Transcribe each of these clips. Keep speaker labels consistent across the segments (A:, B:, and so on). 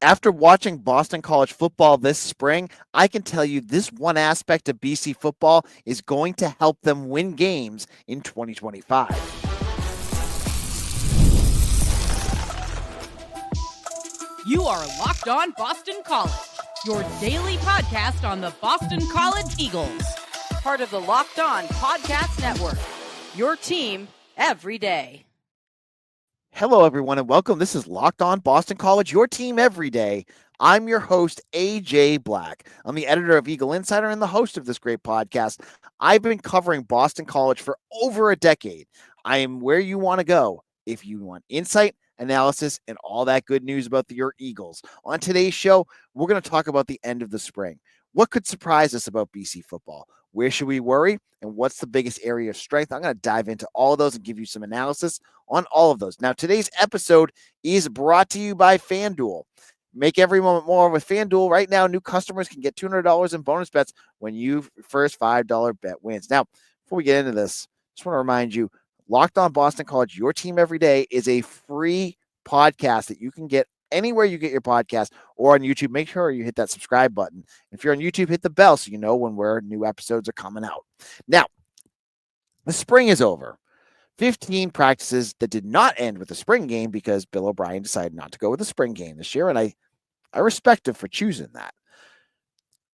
A: After watching Boston College football this spring, I can tell you this one aspect of BC football is going to help them win games in 2025.
B: You are Locked On Boston College, your daily podcast on the Boston College Eagles. Part of the Locked On Podcast Network, your team every day.
A: Hello, everyone, and welcome. This is Locked On Boston College, your team every day. I'm your host, AJ Black. I'm the editor of Eagle Insider and the host of this great podcast. I've been covering Boston College for over a decade. I am where you want to go if you want insight, analysis, and all that good news about your Eagles. On today's show, we're going to talk about the end of the spring. What could surprise us about BC football? Where should we worry? And what's the biggest area of strength? I'm going to dive into all of those and give you some analysis on all of those. Now, today's episode is brought to you by FanDuel. Make every moment more with FanDuel. Right now, new customers can get $200 in bonus bets when your first $5 bet wins. Now, before we get into this, just want to remind you, Locked On Boston College, your team every day, is a free podcast that you can get anywhere you get your podcast or on YouTube. Make sure you hit that subscribe button. If you're on YouTube, hit the bell so you know when new episodes are coming out. Now, the spring is over. 15 practices that did not end with the spring game because Bill O'Brien decided not to go with the spring game this year, and I respect him for choosing that.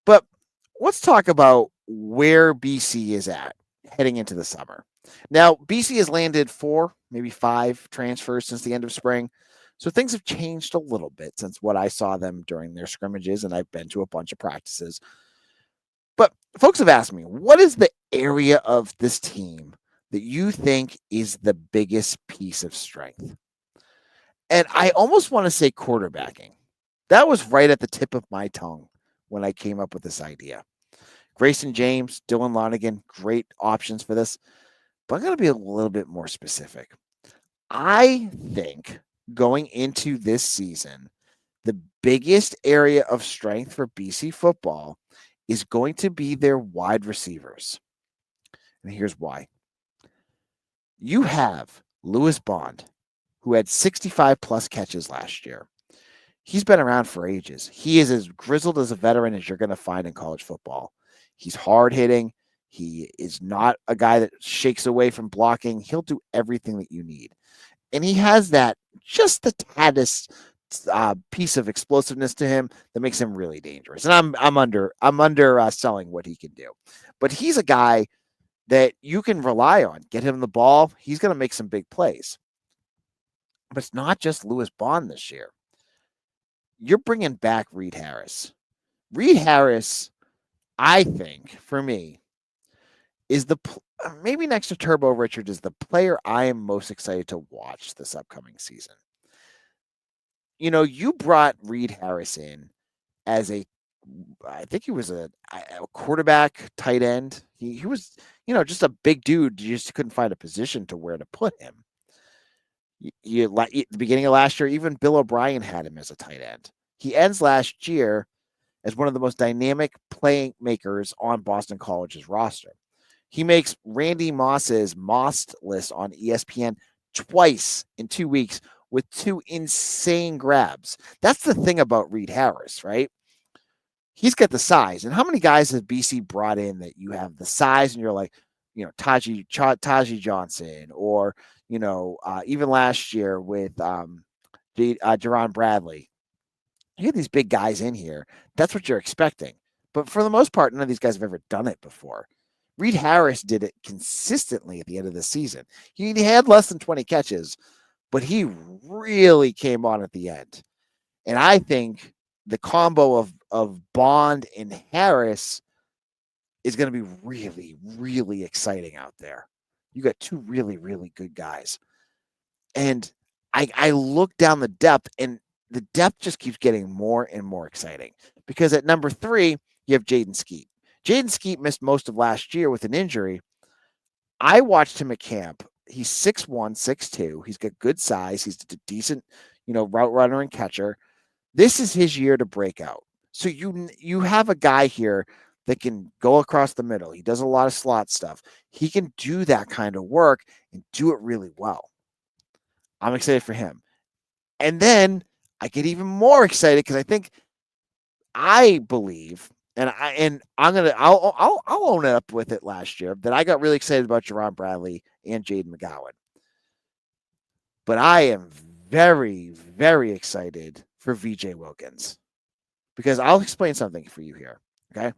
A: But let's talk about where BC is at heading into the summer. Now, BC has landed 4, maybe 5 transfers since the end of spring. So things have changed a little bit since what I saw them during their scrimmages, and I've been to a bunch of practices. But folks have asked me, what is the area of this team that you think is the biggest piece of strength? And I almost want to say quarterbacking. That was right at the tip of my tongue when I came up with this idea. Grayson James, Dylan Lonigan, great options for this. But I'm going to be a little bit more specific. I think going into this season, the biggest area of strength for BC football is going to be their wide receivers. And here's why. You have Lewis Bond, who had 65 plus catches last year. He's been around for ages. He is as grizzled as a veteran as you're going to find in college football. He's hard hitting. He is not a guy that shakes away from blocking. He'll do everything that you need. And he has that just the taddest piece of explosiveness to him that makes him really dangerous. And I'm under selling what he can do. But he's a guy that you can rely on. Get him the ball. He's going to make some big plays. But it's not just Lewis Bond this year. You're bringing back Reed Harris. Reed Harris, I think, for me, is maybe next to Turbo Richard is the player I am most excited to watch this upcoming season. You know, you brought Reed Harris in as I think he was a quarterback, tight end. He was, just a big dude. You just couldn't find a position to where to put him. At the beginning of last year, even Bill O'Brien had him as a tight end. He ends last year as one of the most dynamic playmakers on Boston College's roster. He makes Randy Moss's Moss list on ESPN twice in 2 weeks with 2 insane grabs. That's the thing about Reed Harris, right? He's got the size. And how many guys has BC brought in that you have the size and you're like, Taji Johnson, or, even last year with Jerron Bradley. You have these big guys in here. That's what you're expecting. But for the most part, none of these guys have ever done it before. Reed Harris did it consistently at the end of the season. He had less than 20 catches, but he really came on at the end. And I think the combo of Bond and Harris is going to be really, really exciting out there. You got 2 really, really good guys. And I look down the depth, and the depth just keeps getting more and more exciting. Because at number 3, you have Jaden Skeet. Jaden Skeet missed most of last year with an injury. I watched him at camp. He's 6'1", 6'2". He's got good size. He's a decent, route runner and catcher. This is his year to break out. So you have a guy here that can go across the middle. He does a lot of slot stuff. He can do that kind of work and do it really well. I'm excited for him. And then I get even more excited because I believe, and I'll own it up with it last year that I got really excited about Jerron Bradley and Jaden McGowan, but I am very very excited for VJ Wilkins because I'll explain something for you here. Okay,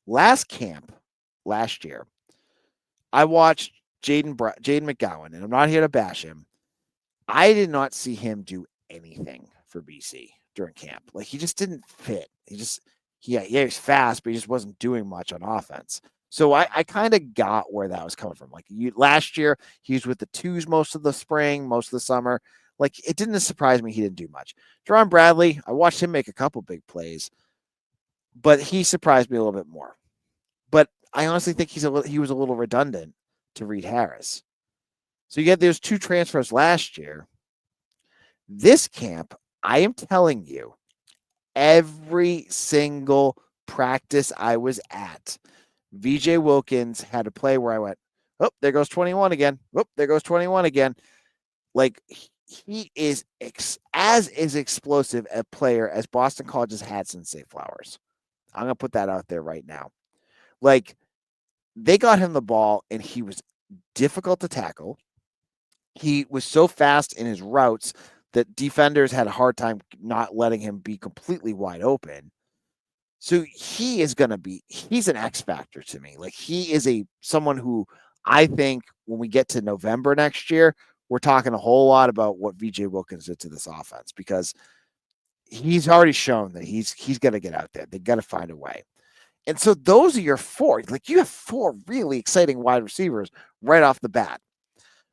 A: last camp last year, I watched Jaden McGowan, and I'm not here to bash him. I did not see him do anything for BC during camp. Like he just didn't fit. He was fast, but he just wasn't doing much on offense. So I kind of got where that was coming from. Like last year, he was with the twos most of the spring, most of the summer. Like it didn't surprise me he didn't do much. Jerron Bradley, I watched him make a couple big plays, but he surprised me a little bit more. But I honestly think he was a little redundant to Reed Harris. So you get those two transfers last year. This camp, I am telling you, every single practice I was at, VJ Wilkins had a play where I went, oh, there goes 21 again. Oh, there goes 21 again. Like he is as explosive a player as Boston College has had since Safe Flowers. I'm going to put that out there right now. Like they got him the ball and he was difficult to tackle. He was so fast in his routes that defenders had a hard time not letting him be completely wide open. So he's an X factor to me. Like he is someone who I think when we get to November next year, we're talking a whole lot about what VJ Wilkins did to this offense because he's already shown that he's got to get out there. They got to find a way. And so those are your four. Like you have four really exciting wide receivers right off the bat.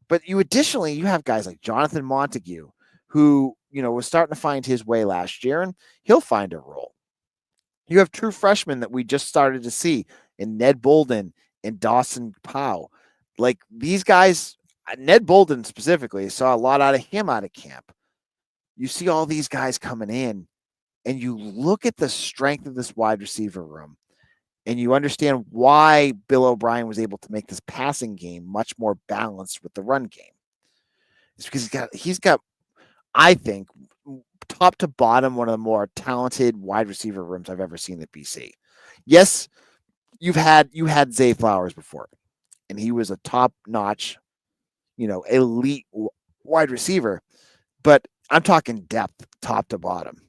A: But you have guys like Jonathan Montague, who, was starting to find his way last year, and he'll find a role. You have true freshmen that we just started to see in Ned Bolden and Dawson Powell. Like these guys, Ned Bolden specifically, saw a lot out of him out of camp. You see all these guys coming in, and you look at the strength of this wide receiver room, and you understand why Bill O'Brien was able to make this passing game much more balanced with the run game. It's because he's got, I think, top to bottom, one of the more talented wide receiver rooms I've ever seen at BC. Yes, you had Zay Flowers before, and he was a top notch, elite wide receiver. But I'm talking depth, top to bottom.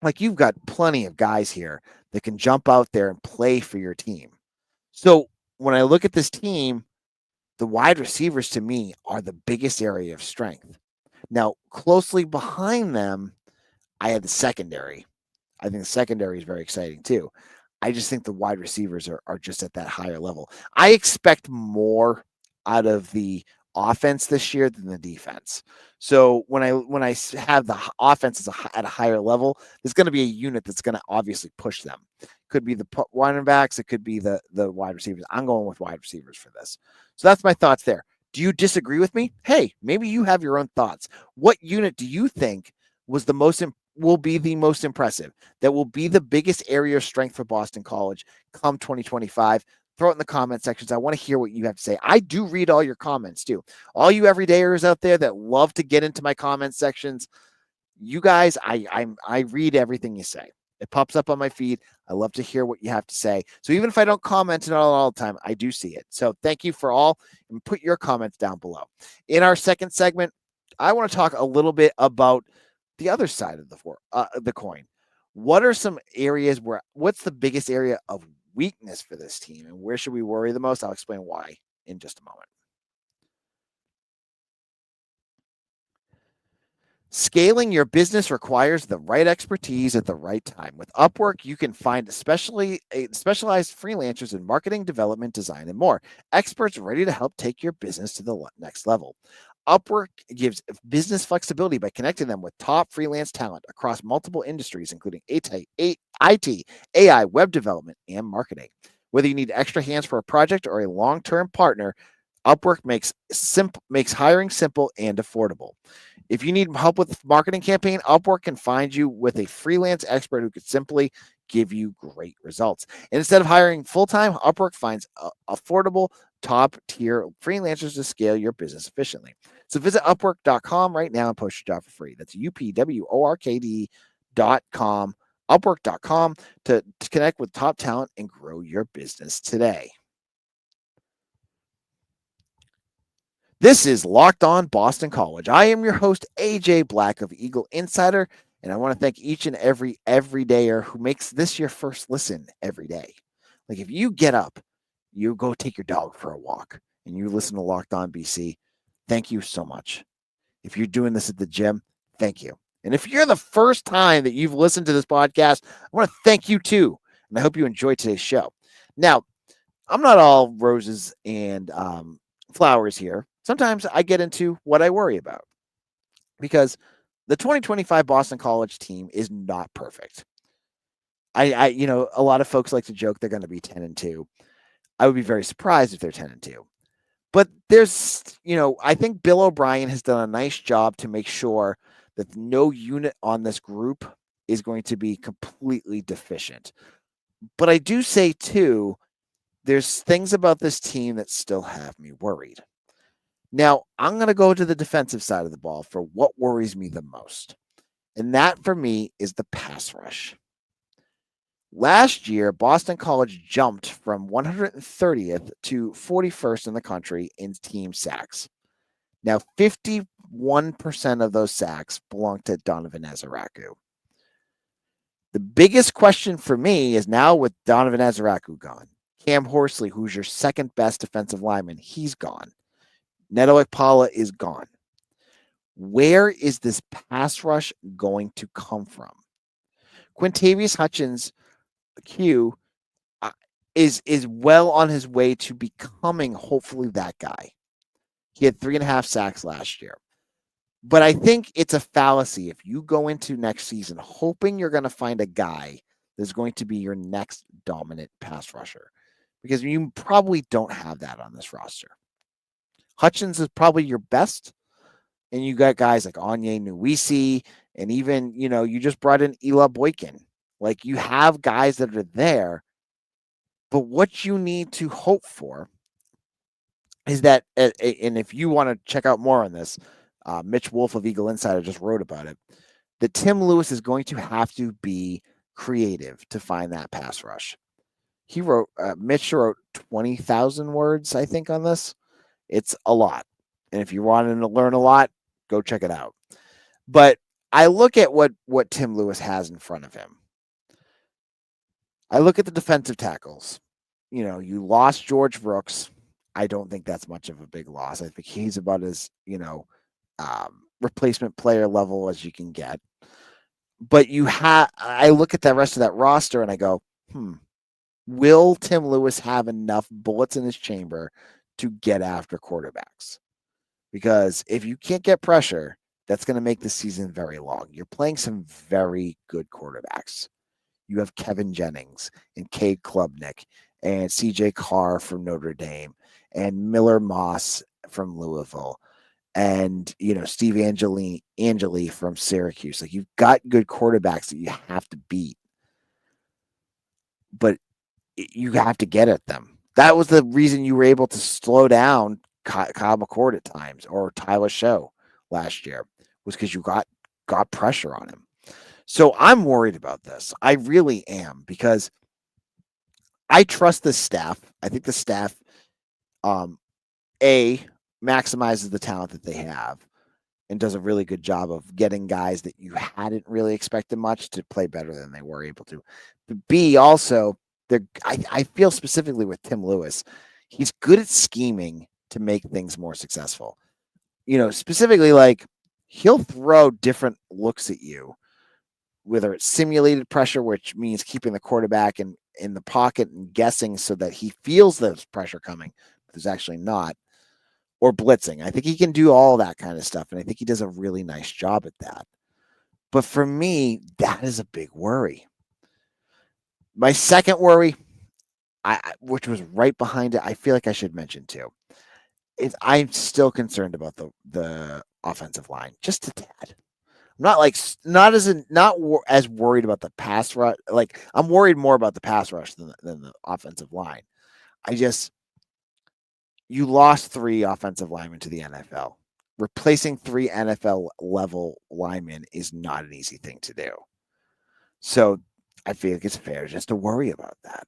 A: Like you've got plenty of guys here that can jump out there and play for your team. So when I look at this team, the wide receivers to me are the biggest area of strength. Now, closely behind them, I had the secondary. I think the secondary is very exciting too. I just think the wide receivers are just at that higher level. I expect more out of the offense this year than the defense. So when I have the offense at a higher level, there's going to be a unit that's going to obviously push them. Could be the running backs, it could be the wide receivers. I'm going with wide receivers for this. So that's my thoughts there. Do you disagree with me? Hey, maybe you have your own thoughts. What unit do you think will be the most impressive? That will be the biggest area of strength for Boston College come 2025? Throw it in the comment sections. I want to hear what you have to say. I do read all your comments too. All you everydayers out there that love to get into my comment sections, you guys, I read everything you say. It pops up on my feed. I love to hear what you have to say. So even if I don't comment it all the time, I do see it. So thank you for all, and put your comments down below. In our second segment, I want to talk a little bit about the other side of the coin. What are some areas what's the biggest area of weakness for this team, and where should we worry the most? I'll explain why in just a moment. Scaling your business requires the right expertise at the right time. With Upwork, you can find specialized freelancers in marketing, development, design, and more. Experts ready to help take your business to the next level. Upwork gives business flexibility by connecting them with top freelance talent across multiple industries, including IT, AI, web development, and marketing. Whether you need extra hands for a project or a long-term partner, Upwork makes hiring simple and affordable. If you need help with marketing campaign, Upwork can find you with a freelance expert who could simply give you great results. And instead of hiring full-time, Upwork finds affordable top-tier freelancers to scale your business efficiently. So visit upwork.com right now and post your job for free. That's upworkd.com, upwork.com to connect with top talent and grow your business today. This is Locked On Boston College. I am your host, AJ Black of Eagle Insider, and I want to thank each and every everydayer who makes this your first listen every day. Like if you get up, you go take your dog for a walk, and you listen to Locked On BC, thank you so much. If you're doing this at the gym, thank you. And if you're the first time that you've listened to this podcast, I want to thank you too. And I hope you enjoyed today's show. Now, I'm not all roses and flowers here. Sometimes I get into what I worry about because the 2025 Boston College team is not perfect. A lot of folks like to joke they're going to be 10-2. I would be very surprised if they're 10-2. But I think Bill O'Brien has done a nice job to make sure that no unit on this group is going to be completely deficient. But I do say, too, there's things about this team that still have me worried. Now, I'm going to go to the defensive side of the ball for what worries me the most. And that, for me, is the pass rush. Last year, Boston College jumped from 130th to 41st in the country in team sacks. Now, 51% of those sacks belong to Donovan Ezaraku. The biggest question for me is now with Donovan Ezaraku gone, Cam Horsley, who's your second best defensive lineman, he's gone. Neto Ekpala is gone. Where is this pass rush going to come from? Quintavious Hutchins, Q, is well on his way to becoming hopefully that guy. He had 3.5 sacks last year. But I think it's a fallacy if you go into next season hoping you're going to find a guy that's going to be your next dominant pass rusher, because you probably don't have that on this roster. Hutchins is probably your best, and you got guys like Anye Nuisi, and even, you just brought in Ela Boykin. Like, you have guys that are there, but what you need to hope for is that, and if you want to check out more on this, Mitch Wolf of Eagle Insider just wrote about it, that Tim Lewis is going to have to be creative to find that pass rush. He wrote, Mitch wrote 20,000 words, I think, on this. It's a lot. And if you want to learn a lot, go check it out. But I look at what Tim Lewis has in front of him. I look at the defensive tackles. You lost George Brooks. I don't think that's much of a big loss. I think he's about as, replacement player level as you can get. But I look at the rest of that roster and I go, will Tim Lewis have enough bullets in his chamber to get after quarterbacks? Because if you can't get pressure, that's going to make the season very long. You're playing some very good quarterbacks. You have Kevin Jennings and Cade Klubnik and CJ Carr from Notre Dame and Miller Moss from Louisville and, Steve Angeli from Syracuse. Like, you've got good quarterbacks that you have to beat, but you have to get at them. That was the reason you were able to slow down Kyle McCord at times, or Tyler Show last year, was because you got pressure on him. So I'm worried about this. I really am, because I trust the staff. I think the staff, maximizes the talent that they have and does a really good job of getting guys that you hadn't really expected much to play better than they were able to. But B, also, I feel specifically with Tim Lewis, he's good at scheming to make things more successful. Specifically, like, he'll throw different looks at you, whether it's simulated pressure, which means keeping the quarterback in the pocket and guessing so that he feels there's pressure coming, but there's actually not, or blitzing. I think he can do all that kind of stuff, and I think he does a really nice job at that. But for me, that is a big worry. My second worry, which was right behind it, I feel like I should mention too, is I'm still concerned about the offensive line, just a tad. I'm not as worried about the pass rush. Like, I'm worried more about the pass rush than the offensive line. You lost 3 offensive linemen to the NFL. replacing 3 NFL level linemen is not an easy thing to do. So I feel like it's fair just to worry about that.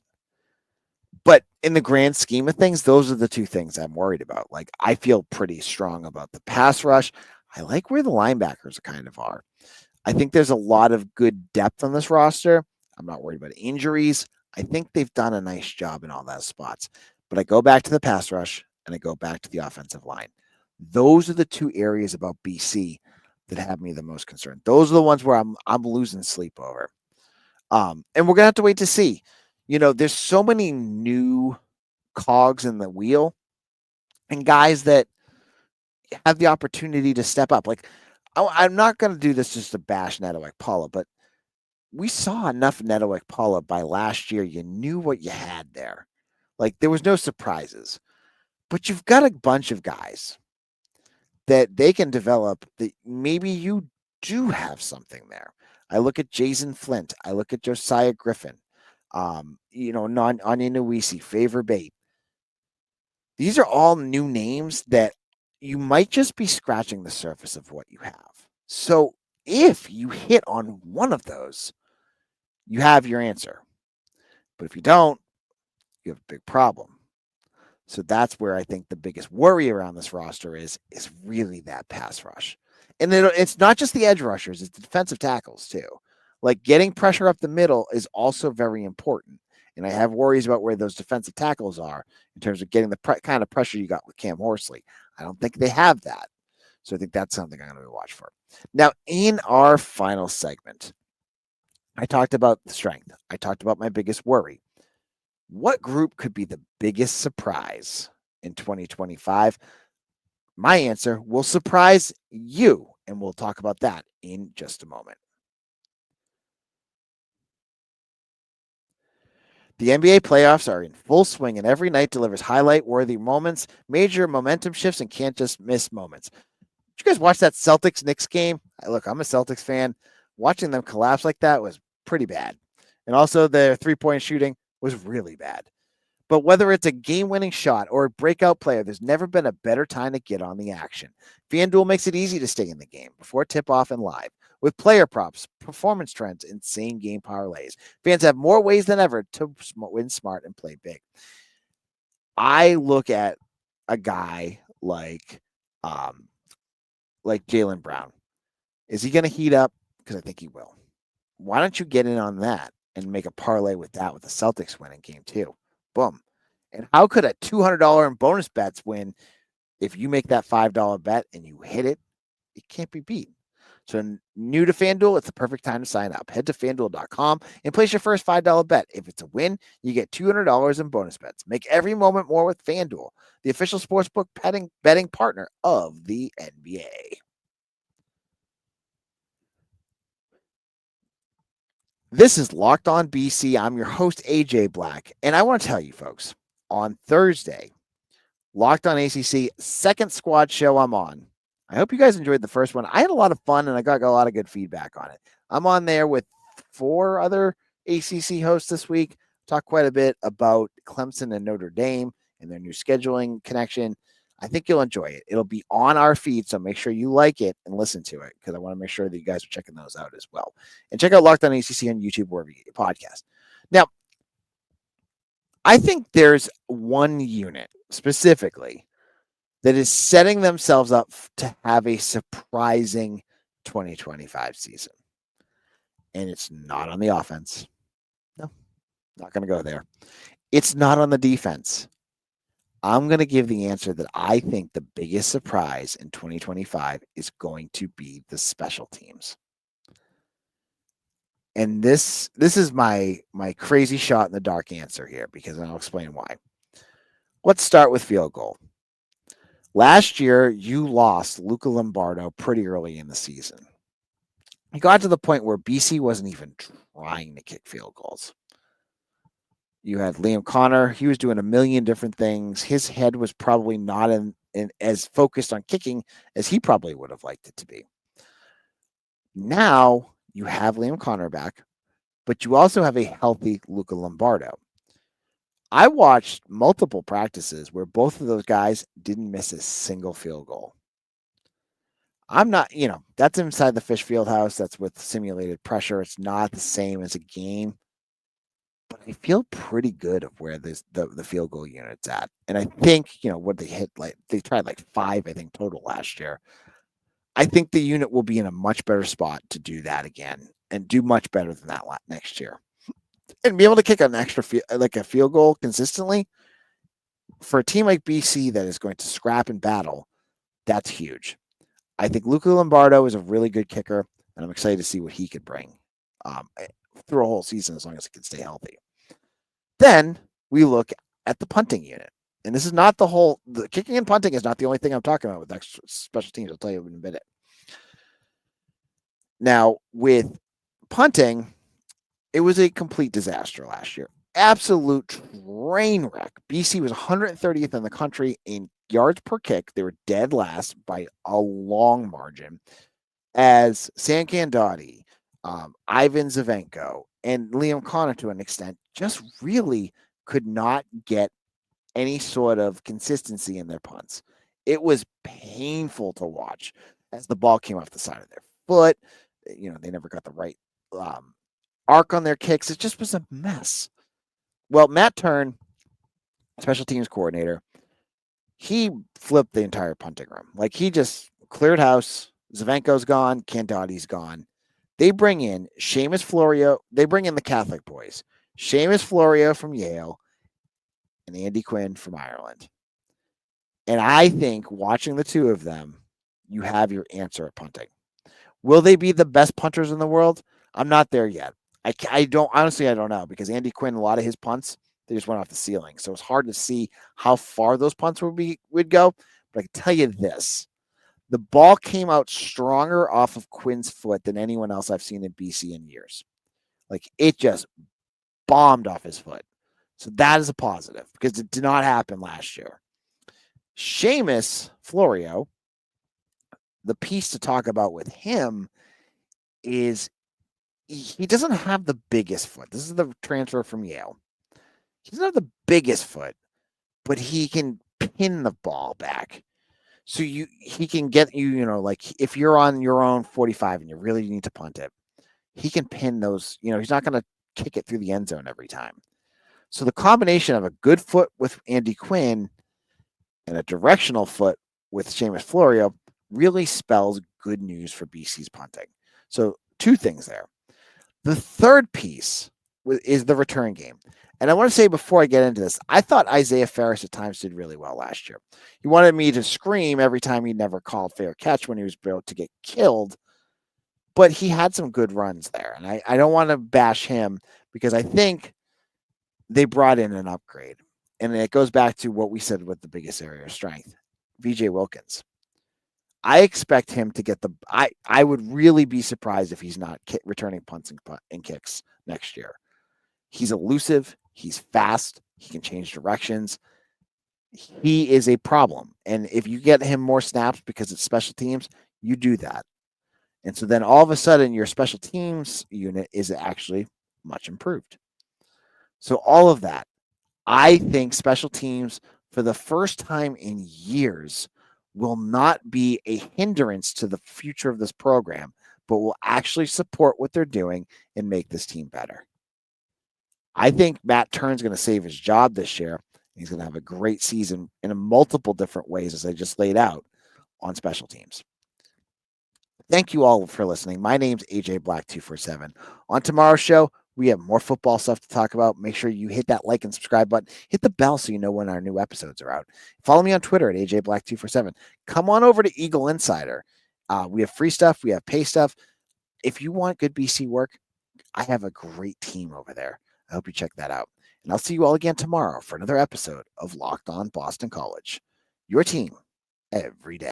A: But in the grand scheme of things, those are the two things I'm worried about. Like, I feel pretty strong about the pass rush. I like where the linebackers kind of are. I think there's a lot of good depth on this roster. I'm not worried about injuries. I think they've done a nice job in all those spots. But I go back to the pass rush and I go back to the offensive line. Those are the two areas about BC that have me the most concerned. Those are the ones where I'm losing sleep over. And we're gonna have to wait to see. There's so many new cogs in the wheel and guys that have the opportunity to step up. Like, I'm not going to do this just to bash Netawek Paula, but we saw enough Netawek Paula by last year. You knew what you had there. Like, there was no surprises. But you've got a bunch of guys that they can develop that maybe you do have something there. I look at Jason Flint. I look at Josiah Griffin. Anya Nwisi, Favor Bate. These are all new names that you might just be scratching the surface of what you have. So if you hit on one of those, you have your answer. But if you don't, you have a big problem. So that's where I think the biggest worry around this roster is really that pass rush. And it's not just the edge rushers, it's the defensive tackles too. Like, getting pressure up the middle is also very important. And I have worries about where those defensive tackles are in terms of getting the kind of pressure you got with Cam Horsley. I don't think they have that. So I think that's something I'm going to watch for. Now, in our final segment, I talked about the strength. I talked about my biggest worry. What group could be the biggest surprise in 2025? My answer will surprise you, and we'll talk about that in just a moment. The NBA playoffs are in full swing, and every night delivers highlight-worthy moments, major momentum shifts, and can't just miss moments. Did you guys watch that Celtics Knicks game? Look, I'm a Celtics fan. Watching them collapse like that was pretty bad. And also, their three-point shooting was really bad. But whether it's a game-winning shot or a breakout player, there's never been a better time to get on the action. FanDuel makes it easy to stay in the game before tip-off and live. With player props, performance trends, and same-game parlays, fans have more ways than ever to win smart and play big. I look at a guy like Jaylen Brown. Is he going to heat up? Because I think he will. Why don't you get in on that and make a parlay with that with the Celtics winning game 2? Boom. And how could a $200 in bonus bets win if you make that $5 bet and you hit it? It can't be beat. So new to FanDuel, it's the perfect time to sign up. Head to FanDuel.com and place your first $5 bet. If it's a win, you get $200 in bonus bets. Make every moment more with FanDuel, the official sportsbook betting partner of the NBA. This is Locked On BC. I'm your host, AJ Black. And I want to tell you folks, on Thursday, Locked On ACC, second squad show I'm on. I hope you guys enjoyed the first one. I had a lot of fun and I got a lot of good feedback on it. I'm on there with 4 other ACC hosts this week. Talk quite a bit about Clemson and Notre Dame and their new scheduling connection. I think you'll enjoy it. It'll be on our feed, so make sure you like it and listen to it because I want to make sure that you guys are checking those out as well. And check out Locked On ACC on YouTube, wherever you get your podcast. Now, I think there's one unit specifically that is setting themselves up to have a surprising 2025 season. And it's not on the offense. No, not going to go there. It's not on the defense. I'm going to give the answer that I think the biggest surprise in 2025 is going to be the special teams. And this is my crazy shot in the dark answer here because I'll explain why. Let's start with field goal. Last year, you lost Luca Lombardo pretty early in the season. It got to the point where BC wasn't even trying to kick field goals. You had Liam Connor. He was doing a million different things. His head was probably not in as focused on kicking as he probably would have liked it to be. Now you have Liam Connor back, but you also have a healthy Luca Lombardo. I watched multiple practices where both of those guys didn't miss a single field goal. I'm not, that's inside the fish field house. That's with simulated pressure. It's not the same as a game, but I feel pretty good of where the field goal unit's at. And I think, what they hit, like they tried like five, I think, total last year. I think the unit will be in a much better spot to do that again and do much better than that next year. And be able to kick an extra like a field goal consistently for a team like BC that is going to scrap and battle. That's huge. I think Luca Lombardo is a really good kicker, and I'm excited to see what he could bring um, through a whole season as long as he can stay healthy. Then we look at the punting unit. And this is not the kicking and punting is not the only thing I'm talking about with extra special teams. I'll tell you in a minute. Now, with punting, it was a complete disaster last year. Absolute train wreck. BC was 130th in the country in yards per kick. They were dead last by a long margin. As Sam Candati, Ivan Zavenko, and Liam Connor to an extent just really could not get any sort of consistency in their punts. It was painful to watch as the ball came off the side of their foot. They never got the right arc on their kicks. It just was a mess. Well, Matt Turn, special teams coordinator, he flipped the entire punting room. Like he just cleared house. Zavenko's gone. Candati's gone. They bring in Seamus Florio. They bring in the Catholic boys. Seamus Florio from Yale and Andy Quinn from Ireland. And I think watching the two of them, you have your answer at punting. Will they be the best punters in the world? I'm not there yet. I don't honestly, I don't know because Andy Quinn, a lot of his punts, they just went off the ceiling. So it's hard to see how far those punts would go. But I can tell you this. The ball came out stronger off of Quinn's foot than anyone else I've seen in BC in years. Like it just bombed off his foot. So that is a positive because it did not happen last year. Seamus Florio, the piece to talk about with him is he doesn't have the biggest foot. This is the transfer from Yale. He doesn't have the biggest foot, but he can pin the ball back. So he can get you, like if you're on your own 45 and you really need to punt it, he can pin those, he's not going to kick it through the end zone every time. So the combination of a good foot with Andy Quinn and a directional foot with Seamus Florio really spells good news for BC's punting. So two things there. The third piece is the return game. And I want to say before I get into this, I thought Isaiah Ferris at times did really well last year. He wanted me to scream every time he never called fair catch when he was about to get killed, but he had some good runs there. And I don't want to bash him because I think they brought in an upgrade. And it goes back to what we said with the biggest area of strength, VJ Wilkins. I expect him to get I would really be surprised if he's not returning punts and kicks next year. He's elusive. He's fast. He can change directions. He is a problem. And if you get him more snaps because it's special teams, you do that. And so then all of a sudden your special teams unit is actually much improved. So all of that, I think special teams for the first time in years will not be a hindrance to the future of this program, but will actually support what they're doing and make this team better. I think Matt Turn's going to save his job this year. He's going to have a great season in multiple different ways, as I just laid out on special teams. Thank you all for listening. My name's AJ Black 247. On tomorrow's show, we have more football stuff to talk about. Make sure you hit that like and subscribe button. Hit the bell so you know when our new episodes are out. Follow me on Twitter at AJ Black 247. Come on over to Eagle Insider. We have free stuff. We have pay stuff. If you want good BC work, I have a great team over there. I hope you check that out. And I'll see you all again tomorrow for another episode of Locked On Boston College. Your team every day.